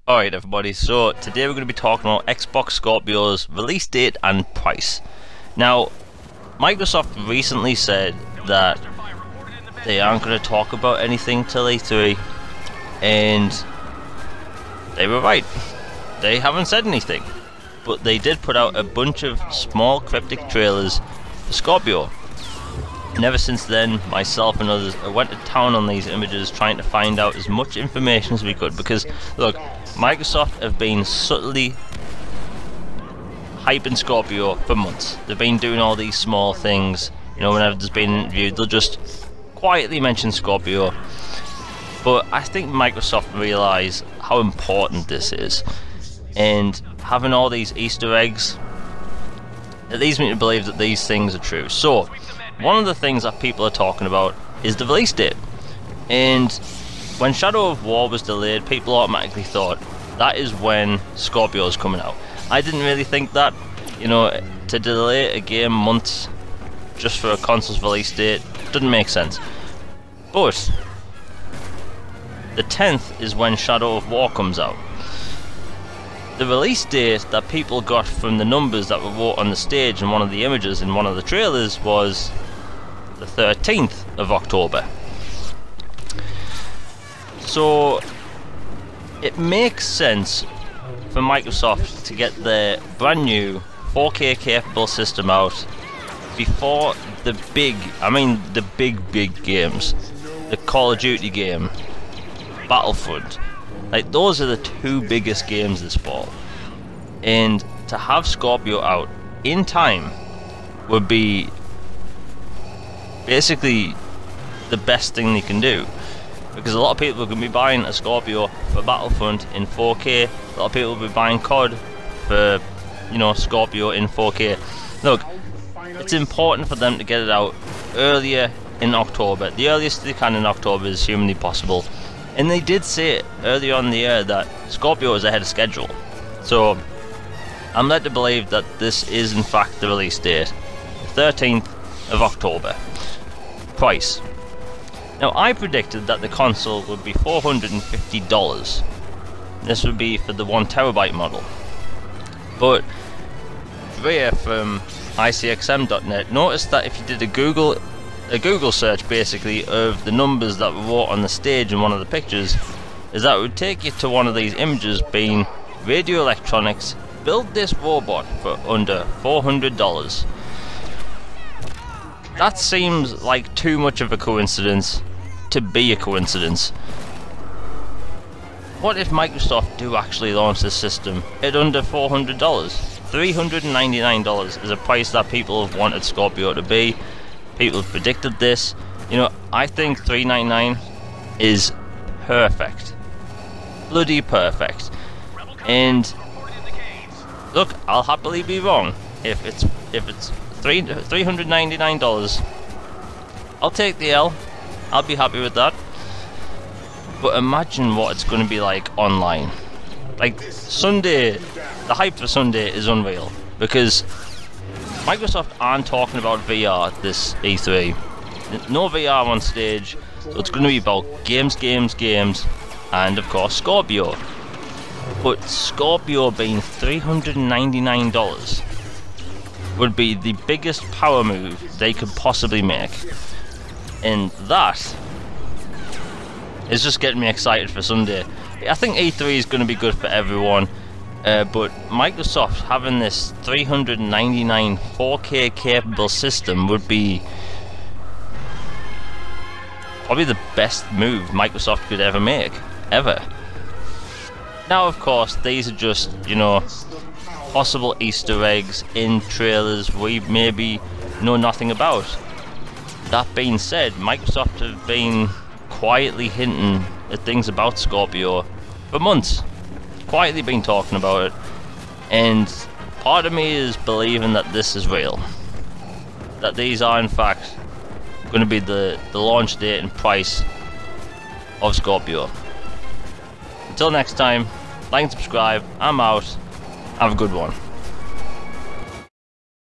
Alright everybody, so today we're going to be talking about Xbox Scorpio's release date and price. Now, Microsoft recently said that they aren't going to talk about anything till E3, and they were right. They haven't said anything, but they did put out a bunch of small cryptic trailers for Scorpio. And ever since then, myself and others went to town on these images trying to find out as much information as we could, because look, Microsoft have been subtly hyping Scorpio for months. They've been doing all these small things, you know, whenever there's been an interview, they'll just quietly mention Scorpio. But I think Microsoft realise how important this is, and having all these Easter eggs, it leads me to believe that these things are true. So, one of the things that people are talking about is the release date. And when Shadow of War was delayed, people automatically thought that is when Scorpio is coming out. I didn't really think that, you know, to delay a game months just for a console's release date doesn't make sense. But the 10th is when Shadow of War comes out. The release date that people got from the numbers that were wrote on the stage in one of the images in one of the trailers was the 13th of October. So it makes sense for Microsoft to get their brand new 4K capable system out before the big, the big games. The Call of Duty game, Battlefront. Like, those are the two biggest games this fall. And to have Scorpio out in time would be basically the best thing they can do. Because a lot of people are going to be buying a Scorpio for Battlefront in 4K. A lot of people will be buying COD for, you know, Scorpio in 4K. Look, it's important for them to get it out earlier in October. The earliest they can in October is humanly possible. And they did say earlier on in the year that Scorpio is ahead of schedule. So I'm led to believe that this is in fact the release date, the 13th of October. Price. Now, I predicted that the console would be $450. This would be for the 1TB model. But Drea from ICXM.net noticed that if you did a Google search basically of the numbers that were wrote on the stage in one of the pictures, is that it would take you to one of these images being Radio Electronics build this robot for under $400. That seems like too much of a coincidence to be a coincidence. What if Microsoft do actually launch this system at under $400? $399 is a price that people have wanted Scorpio to be. People have predicted this. You know, I think $399 is perfect. Bloody perfect. And look, I'll happily be wrong. If it's $399, I'll take the L. I'll be happy with that. But imagine what it's going to be like online. Like, Sunday, the hype for Sunday is unreal, because Microsoft aren't talking about VR at this E3. No VR on stage, so it's going to be about games, and of course Scorpio. But Scorpio being $399 would be the biggest power move they could possibly make. And that is just getting me excited for Sunday. I think E3 is going to be good for everyone. But Microsoft having this $399 4K capable system would be probably the best move Microsoft could ever make, ever. Now, of course, these are just, you know, possible Easter eggs in trailers we maybe know nothing about. That being said, Microsoft have been quietly hinting at things about Scorpio for months. Quietly been talking about it, and part of me is believing that this is real, that these are in fact going to be the launch date and price of Scorpio. Until next time, like and subscribe. I'm out. Have a good one.